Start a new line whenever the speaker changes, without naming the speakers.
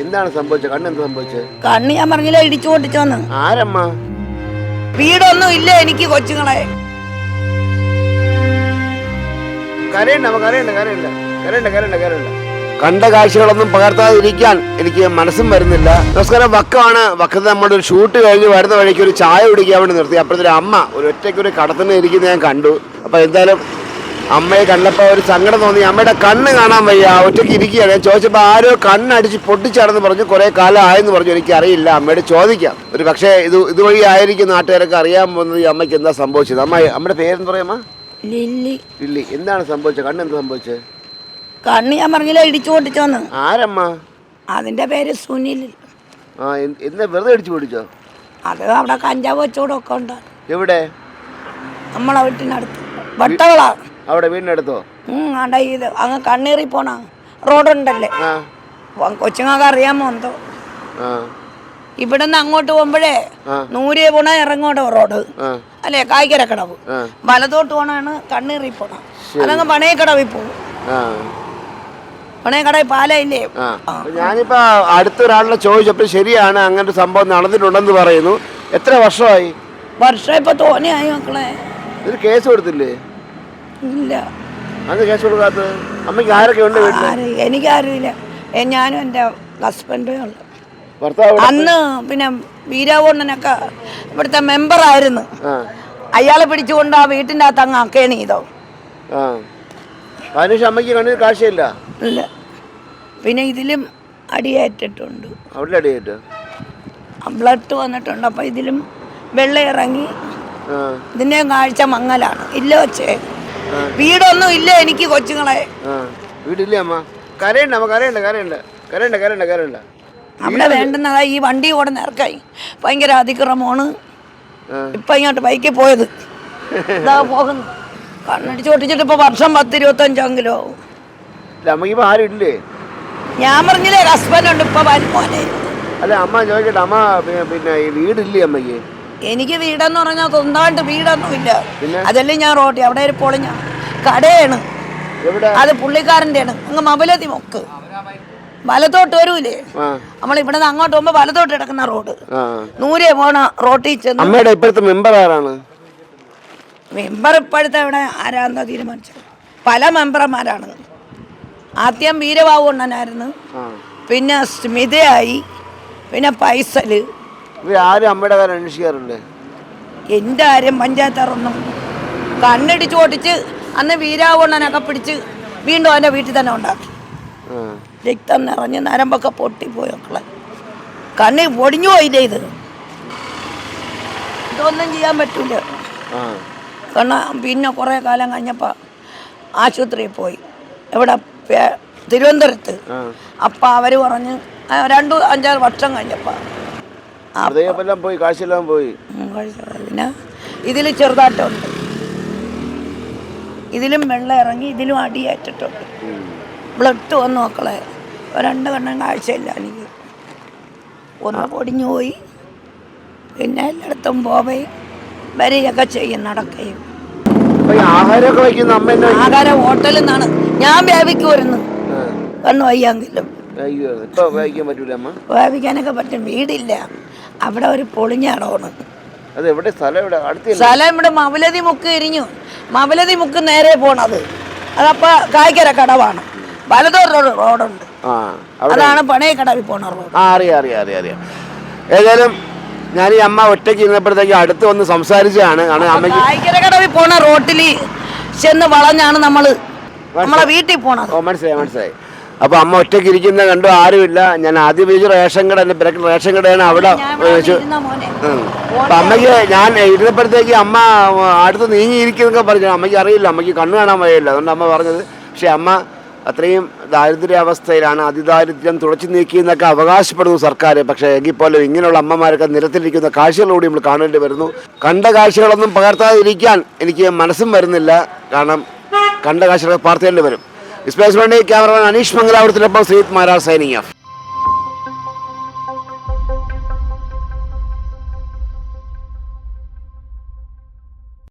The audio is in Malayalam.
എന്താണ് സംഭവിച്ചത്? കണ്ണ് എന്താ സംഭവിച്ചത്?
കണ്ണ് ഞാൻ പറഞ്ഞില്ല, ഇടിച്ചു പൊട്ടിച്ചോന്ന്.
ആരമ്മ?
വീടൊന്നും ഇല്ല എനിക്ക് കൊച്ചുങ്ങളെ.
കണ്ട കാഴ്ചകളൊന്നും പകർത്താതിരിക്കാൻ എനിക്ക് മനസ്സും വരുന്നില്ല. നമസ്കാരം, വക്കമാണ്. വക്കത്ത് നമ്മുടെ ഒരു ഷൂട്ട് കഴിഞ്ഞ് വരുന്ന വഴിക്ക് ഒരു ചായ കുടിക്കാൻ വേണ്ടി നിർത്തി. അപ്പോഴത്തെ അമ്മ ഒരു ഒറ്റയ്ക്കൊരു കടത്തിന് ഇരിക്കുന്നത് ഞാൻ കണ്ടു. അപ്പോൾ എന്തായാലും അമ്മയെ കണ്ടപ്പോൾ ഒരു സങ്കടം തോന്നി. അമ്മയുടെ കണ്ണ് കാണാൻ വയ്യ, ഒറ്റയ്ക്ക് ഇരിക്കുകയാണ്. ഞാൻ ചോദിച്ചപ്പോൾ ആരോ കണ്ണടിച്ച് പൊട്ടിച്ചാടെന്ന് പറഞ്ഞു. കുറേ കാലം ആയെന്ന് പറഞ്ഞു. എനിക്കറിയില്ല, അമ്മയോട് ചോദിക്കാം. ഒരു പക്ഷേ ഇതുവഴി ആയിരിക്കും നാട്ടുകാരൊക്കെ അറിയാൻ പോകുന്നത് ഈ അമ്മയ്ക്ക് എന്താ സംഭവിച്ചത്. അമ്മയുടെ പേരെന്ന് പറയാമ?
ലില്ലി.
ലില്ലി. എന്താണ് സംഭവിച്ചത്? കണ്ണ് എന്താ സംഭവിച്ചത്?
കണ്ണ് ഞാൻ പറഞ്ഞില്ല, ഇടിച്ചു പൊട്ടിച്ചോന്ന്.
ആരമ്മ?
അതിന്റെ പേര് സുനിൽ.
എന്താ വെറുതെ അടിച്ചു പൊട്ടിച്ചോ?
അത് അവിടെ കഞ്ചാവ് വെച്ചോടൊക്കെ ഉണ്ട്.
എവിടെ?
നമ്മളെ വീട്ടിനടുത്ത് വട്ടവളാ.
അവിടെ വീടിനടുത്തോ?
ഇത് അങ്ങ് കണ്ണീറി പോണ റോഡുണ്ടല്ലേ, കൊച്ചുങ്ങൾക്ക് അറിയാമോ എന്തോ. ഇവിടുന്ന് അങ്ങോട്ട് പോകുമ്പോഴേ നൂരിയെ പോണ ഇറങ്ങോട്ടോ റോഡ് അല്ലേ, കായ്ക്കരക്കടവ്. വലത്തോട്ട് പോണാണ് കണ്ണീറി പോണ. അതങ്ങ് പണയക്കടവിൽ പോകും. പണയക്കടവിൽ പാലയില്ലേ.
ഞാനിപ്പോ അടുത്തൊരാളിനെ ചോദിച്ചപ്പോ ശരിയാണ്, അങ്ങനെ സംഭവം നടന്നിട്ടുണ്ടെന്ന് പറയുന്നു. എത്ര വർഷമായി?
വർഷം ഇപ്പൊ തോന്നിയായി മക്കളെ.
ഇത് കേസ് കൊടുത്തില്ലേ?
ഇല്ല.
അത് കേസ് കൊടുക്കാത്തത്? അമ്മയ്ക്ക് ആരൊക്കെ ഉണ്ട് വീട്ടിൽ?
എനിക്കാരുമില്ല, ഞാനും എൻ്റെ ഹസ്ബൻഡും ഉള്ളു.
ഭർത്താവ്
അന്ന് പിന്നെ വീരാവണ്ണനൊക്കെ ഇവിടുത്തെ മെമ്പറായിരുന്നു. അയാളെ പിടിച്ചുകൊണ്ട് ആ വീട്ടിൻ്റെ അകത്ത് അങ്ങ് അക്കേണി ചെയ്തോ.
അതിനുശേഷം അമ്മയ്ക്ക് കണ്ണിന് കാഴ്ചയില്ല.
ഇല്ല. പിന്നെ ഇതിലും അടിയേറ്റിട്ടുണ്ട്.
അവിടെ അടിയേറ്റ്
ബ്ലഡ് വന്നിട്ടുണ്ട്. അപ്പം ഇതിലും വെള്ളം ഇറങ്ങി ഇതിൻ്റെ കാഴ്ച മങ്ങലാണ്. ഇല്ല വെച്ചേ, വീടൊന്നും ഇല്ല എനിക്ക് കൊച്ചുങ്ങളെ.
വീടില്ല അമ്മ. കരയണ്ട അമ്മ, കരയണ്ട കരയണ്ട കരയണ്ട കരയണ്ട കരയണ്ട.
അവിടെ വേണ്ടുന്നതാ ഈ വണ്ടി കൂടെ നേർക്കായി ഭയങ്കര അതിക്രമമാണ്. ഇപ്പം ഇങ്ങോട്ട് ബൈക്കിൽ പോയത് ഇതാ പോകുന്നു. കണ്ണടിച്ച് പൊട്ടിച്ചിട്ട് ഇപ്പോൾ വർഷം 10-25 ആവും.
അമ്മക്ക് ആരും ഇല്ലേ?
ഞാൻ പറഞ്ഞില്ലേ ഹസ്ബൻഡ് ഉണ്ട്, ഇപ്പൊ വരുമോനെ.
അല്ല അമ്മ ചോദിക്കട്ടെ, അമ്മ പിന്നെ ഈ വീടില്ലേ അമ്മക്ക്?
എനിക്ക് വീടെന്ന് പറഞ്ഞാൽ സ്വന്തമായിട്ട് വീടൊന്നും ഇല്ല. അതല്ലേ ഞാൻ റോട്ടി അവിടെ ഒരു പൊളിഞ്ഞ കടയാണ്. അത് പുള്ളിക്കാരൻ്റെ ആണ്. അങ്ങ് മബലതി മുക്ക് വലത്തോട്ട് വരൂലേ, നമ്മൾ ഇവിടെ നിന്ന് അങ്ങോട്ട് പോകുമ്പോ വലത്തോട്ട് കിടക്കുന്ന റോഡ് നൂരെ പോണ റോട്ടിൽ ചെന്ന്.
അമ്മയുടെ ഇപ്പോഴത്തെ മെമ്പർ ആരാണ്?
മെമ്പർ ഇപ്പോഴത്തെ ഇവിടെ ആരാന്നാ തീരുമാനിച്ചത്? പല മെമ്പർമാരാണ്. ആദ്യം വീരബാബു അണ്ണനായിരുന്നു, പിന്നെ സ്മിതയായി, പിന്നെ പൈസല്.
ആരും അമ്മയുടെ കാര്യം അന്വേഷിക്കാറില്ലേ?
എൻ്റെ ആരും പഞ്ചായത്താറൊന്നും. കണ്ണിടിച്ച് ഓട്ടിച്ച് അന്ന് വീരാവണ്ണനൊക്കെ പിടിച്ച് വീണ്ടും അവൻ്റെ വീട്ടിൽ തന്നെ ഉണ്ടാക്കി. രക്തം നിറഞ്ഞ് നരമ്പൊക്കെ പൊട്ടിപ്പോയി മക്കളെ. കണ്ണ് പൊടിഞ്ഞു പോയില്ലേ. ഇതൊന്നും ചെയ്യാൻ പറ്റൂല. പിന്നെ കുറേ കാലം കഴിഞ്ഞപ്പോൾ ആശുപത്രിയിൽ പോയി, ഇവിടെ തിരുവനന്തപുരത്ത്. അപ്പം അവർ പറഞ്ഞ് 2-5 വർഷം കഴിഞ്ഞപ്പോൾ
പോയി, കാശെല്ലാം പോയി.
പിന്നെ ഇതിൽ ചെറുതായിട്ടുണ്ട്, ഇതിലും വെള്ളം ഇറങ്ങി, ഇതിലും അടിയേറ്റിട്ടുണ്ട്. ബ്ലഡ് വന്നു മക്കളെ. 2 കണ്ണും കാഴ്ചയില്ല എനിക്ക്. ഒന്ന് പൊടിഞ്ഞു പോയി, പിന്നെ എല്ലായിടത്തും പോവുകയും വരികയൊക്കെ ചെയ്യും, നടക്കുകയും. ആഹാരം ഹോട്ടലിൽ നിന്നാണ് ഞാൻ വേവിക്കുമായിരുന്നു, കണ്ണു വയ്യെങ്കിലും. വേവിക്കാനൊക്കെ പറ്റും. വീടില്ല, അവിടെ ഒരു പൊളിഞ്ഞാടോണ്. സ്ഥലം ഇവിടെ മവലതി മുക്ക് ഇരിഞ്ഞു. മവലതി മുക്ക് നേരെ പോണത് അതപ്പോ കായ്ക്കര കടവാണ്. വലതോട് റോഡുണ്ട്, അതാണ് പണയക്കടവിൽ പോണ റോഡ്.
അറിയാം. ഏതായാലും ഞാൻ ഈ അമ്മ ഒറ്റയ്ക്ക് ഇരുന്നപ്പോഴത്തേക്ക് അടുത്ത് വന്ന് സംസാരിച്ചാണ്.
കായ്ക്കര കടവിൽ പോണ റോട്ടിൽ ചെന്ന് വളഞ്ഞാണ് നമ്മളെ വീട്ടിൽ പോണത്.
മനസ്സിലായി. അപ്പൊ അമ്മ ഒറ്റയ്ക്ക് ഇരിക്കുന്ന കണ്ടു, ആരുമില്ല. ഞാൻ ആദ്യം വിളിച്ചു റേഷൻ കട, റേഷൻ കടയാണ് അവിടെ വെച്ചു. അപ്പൊ അമ്മയ്ക്ക് ഞാൻ ഇരുന്നപ്പോഴത്തേക്ക് അമ്മ അടുത്ത് നീങ്ങിയിരിക്കുന്നൊക്കെ പറഞ്ഞു. അമ്മയ്ക്ക് അറിയില്ല, അമ്മയ്ക്ക് കണ്ണ് കാണാൻ വയ്യല്ല, അതുകൊണ്ട് അമ്മ പറഞ്ഞത്. പക്ഷെ അമ്മ അത്രയും ദാരിദ്ര്യാവസ്ഥയിലാണ്, അതിദാരിദ്ര്യം തുടച്ചു നീക്കിയെന്നൊക്കെ അവകാശപ്പെടുന്നു സർക്കാർ. പക്ഷേ എങ്കിൽ പോലും ഇങ്ങനെയുള്ള അമ്മമാരൊക്കെ നിരത്തിലിരിക്കുന്ന കാഴ്ചകളോട് നമ്മൾ കാണേണ്ടി വരുന്നു. കണ്ട കാഴ്ചകളൊന്നും പകർത്താതിരിക്കാൻ എനിക്ക് മനസ്സും വരുന്നില്ല, കാരണം കണ്ട കാഴ്ചകളൊക്കെ പാർത്തേണ്ടി വരും. ക്യാമറമാൻ അനീഷ് മംഗലാപുരത്തിനൊപ്പം ശ്രീത് മാരാർ സൈനിങ് ഓഫ്.